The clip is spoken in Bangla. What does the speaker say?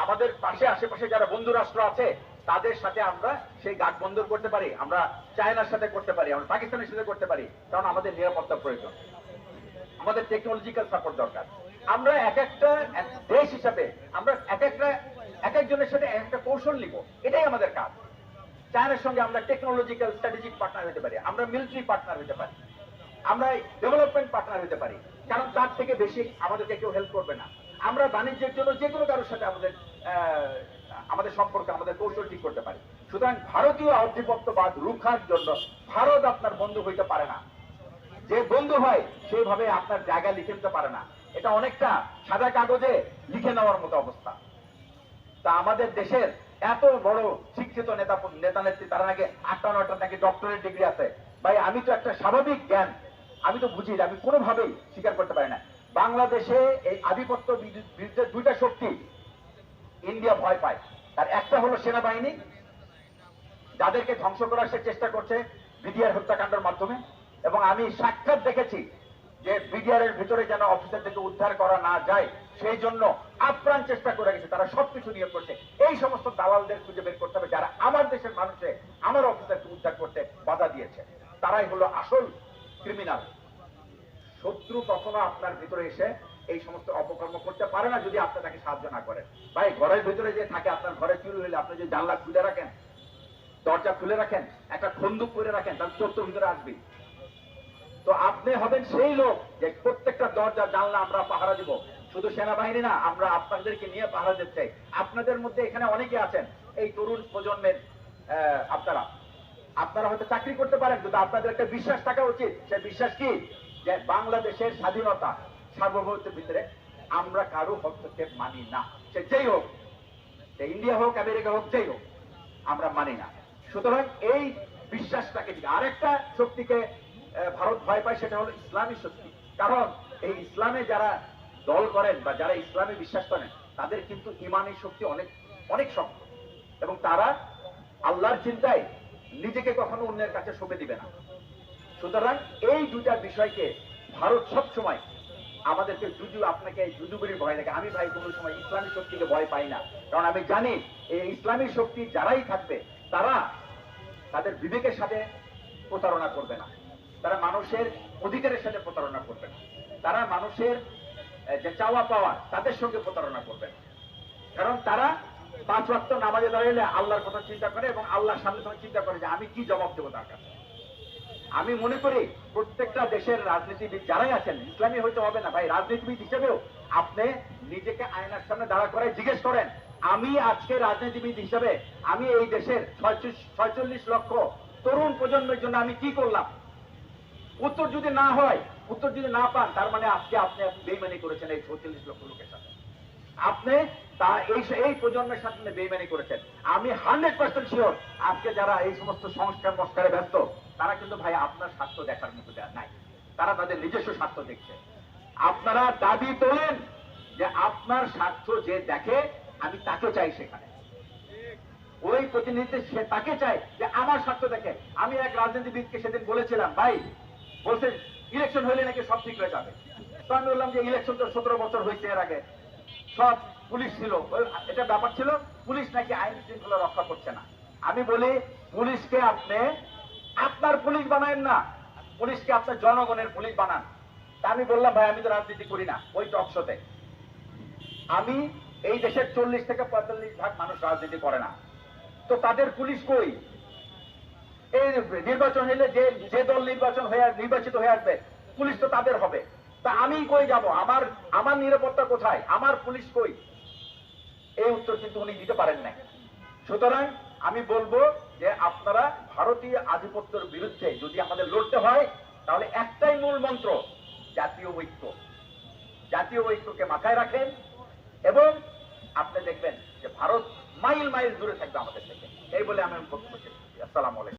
আমাদের পাশে আশেপাশে যারা বন্ধু রাষ্ট্র আছে তাদের সাথে আমরা সেই গাঠবন্ধন করতে পারি, আমরা চায়নার সাথে করতে পারি, আমরা পাকিস্তানের সাথে করতে পারি, কারণ আমাদের নিরাপত্তা প্রয়োজন, আমাদের টেকনোলজিক্যাল সাপোর্ট দরকার। আমরা এক একটা দেশ হিসাবে আমরা এক একজনের সাথে এক একটা কৌশল নিব, এটাই আমাদের কাজ। চায়নার সঙ্গে আমরা টেকনোলজিক্যাল স্ট্র্যাটেজিক পার্টনার হতে পারি, আমরা মিলিটারি পার্টনার হতে পারি, আমরা ডেভেলপমেন্ট পার্টনার হতে পারি, কারণ তার থেকে বেশি আমাদেরকে কেউ হেল্প করবে না। আমরা বাণিজ্যের জন্য যে কোনো কারোর সাথে আমাদের সম্পর্ক, আমাদের কৌশল ঠিক করতে পারি। সুতরাং ভারতীয় আধিপত্যবাদ রুখার জন্য ভারত আপনার বন্ধু হইতে পারে না। যে বন্ধু হয় সেইভাবে আপনার জায়গা লিখে নিতে পারে না। এটা অনেকটা সাদা কাগজে লিখে নেওয়ার মতো অবস্থা। তা আমাদের দেশের এত বড় শিক্ষিত নেতা নেত্রী, তারা নাকি 8টা-9টা নাকি ডক্টরেট ডিগ্রি আছে। ভাই, আমি তো একটা স্বাভাবিক জ্ঞান আমি তো বুঝি, আমি কোনোভাবেই স্বীকার করতে পারি না। বাংলাদেশে এই আধিপত্য বিরুদ্ধে দুইটা শক্তি ইন্ডিয়া ভয় পায়। তার একটা হলো সেনাবাহিনী, যাদেরকে ধ্বংস করার সে চেষ্টা করছে বিডিআর হত্যাকাণ্ডের মাধ্যমে, এবং আমি সাক্ষাৎ দেখেছি যে বিডিআর এর ভিতরে যেন অফিসারদেরকে উদ্ধার করা না যায় সেই জন্য আপ্রাণ চেষ্টা করে গেছে। তারা সবকিছু নিয়োগ করছে। এই সমস্ত দালালদের খুঁজে বের করতে হবে যারা আমার দেশের মানুষে আমার অফিসারকে উদ্ধার করতে বাধা দিয়েছে। তারাই হলো আসল ক্রিমিনাল। শত্রু কখনো আপনার ভিতরে এসে এই সমস্ত অপকর্ম করতে পারে না যদি আপনি তাকে সাহায্য না করেন। ভাই, ঘরের ভিতরে যে থাকে, আপনার ঘরে চুরি হইলে আপনি যদি জানলা খুলে রাখেন, দরজা খুলে রাখেন, একটা খন্দুক করে রাখেন, তাহলে চোর তো ভিতরে আসবে। তো আপনি হবেন সেই লোক যে প্রত্যেকটা দরজা জানলা আমরা পাহারা দিব। শুধু সেনাবাহিনী না, আমরা আপনাদেরকে নিয়ে পাহারা দিতে চাই। আপনাদের মধ্যে এখানে অনেকে আছেন এই তরুণ প্রজন্মের, আপনারা হয়তো চাকরি করতে পারেন, কিন্তু আপনাদের একটা বিশ্বাস থাকা উচিত। সে বিশ্বাস কি? যে বাংলাদেশের স্বাধীনতা সার্বভৌমত্বের ভিতরে আমরা কারো হস্তক্ষেপ মানি না। সে যেই হোক, সে ইন্ডিয়া হোক, আমেরিকা হোক, যেই হোক, আমরা মানি না। সুতরাং এই বিশ্বাসটাকে, আরেকটা শক্তিকে ভারত ভয় পায়, সেটা হলো ইসলামী শক্তি। কারণ এই ইসলামে যারা দল করেন বা যারা ইসলামে বিশ্বাস করেন, তাদের কিন্তু ইমানি শক্তি অনেক অনেক শক্ত, এবং তারা আল্লাহর চিন্তায় নিজেকে কখনো অন্যের কাছে সঁপে দিবে না। সুতরাং এই দুটা বিষয়কে ভারত সবসময় আমাদেরকে আপনাকে জুজুগুরির ভয় দেখে। আমি ভাই কোনো সময় ইসলামী শক্তিকে ভয় পাই না, কারণ আমি জানি এই ইসলামী শক্তি যারাই থাকবে তারা তাদের বিবেকের সাথে প্রতারণা করবে না, তারা মানুষের অধিকারের সাথে প্রতারণা করবে না, তারা মানুষের যে চাওয়া পাওয়া তাদের সঙ্গে প্রতারণা করবে না। কারণ তারা 5 ওয়াক্ত নামাজে দাঁড়ালে আল্লাহর কথা চিন্তা করে, এবং আল্লাহর সামনে সময় চিন্তা করে যে আমি কি জবাব দেবো তার কাছে। আমি মনে করি প্রত্যেকটা দেশের রাজনীতিবিদ যারাই আছেন, ইসলামী হইতে হবে না ভাই, রাজনীতিবিদ হিসেবেও আপনি নিজেকে আয়নার সামনে দাঁড়া করে জিজ্ঞেস করেন, আমি আজকে রাজনীতিবিদ হিসেবে আমি এই দেশের 46 লক্ষ তরুণ প্রজন্মের জন্য আমি কি করলাম? উত্তর যদি না হয়, উত্তর যদি না পান, তার মানে আজকে আপনি বেইমানি করেছেন এই 46 লক্ষ লোকের সাথে। আপনি এই প্রজন্মের সাথে বেইমানি করেছেন। আমি 100% শিওর আজকে যারা এই সমস্ত সংস্কারে ব্যস্ত, তারা কিন্তু ভাই আপনার স্বার্থ দেখার মতো নাই, তারা তাদের নিজস্ব স্বার্থ দেখছে। আপনারা দাবি তোলেন যে আপনার স্বার্থ যে দেখে আমি তাকে চাই, সেখানে ওই প্রতিনিধি সে তাকে চাই যে আমার স্বার্থ দেখে। আমি এক রাজনীতিবিদকে সেদিন বলেছিলাম, ভাই বলছে ইলেকশন হইলে নাকি সব ঠিক হয়ে যাবে। তো আমি বললাম যে ইলেকশন তো 17 বছর হয়েছে, এর আগে সব পুলিশ ছিল, এটা ব্যাপার ছিল পুলিশ নাকি আইন শৃঙ্খলা রক্ষা করছে না। আমি বলি, পুলিশকে আপনি আপনার পুলিশ বানায়েন না, পুলিশকে আপনার জনগণের পুলিশ বানান। তা আমি বললাম, ভাই আমি তো রাজনীতি করি না। ওই টকশোতে আমি এই দেশের 40 থেকে 45% মানুষ রাজনীতি করে না, তো তাদের পুলিশ কই? এই নির্বাচন হলে যে দল নির্বাচিত হয়ে আসবে, পুলিশ তো তাদের হবে। তা আমি কই যাব? আমার নিরাপত্তা কোথায়? আমার পুলিশ কই? এই উত্তর কিন্তু উনি দিতে পারেন নাই। সুতরাং আমি বলবো যে আপনারা ভারতীয় আধিপত্যের বিরুদ্ধে যদি আমাদের লড়তে হয়, তাহলে একটাই মূল মন্ত্র, জাতীয় ঐক্য। জাতীয় ঐক্যকে মাথায় রাখেন, এবং আপনি দেখবেন যে ভারত মাইল মাইল দূরে থাকবে আমাদের থেকে। এই বলে আমি বক্তব্য শেষ করছি। আসসালামু আলাইকুম।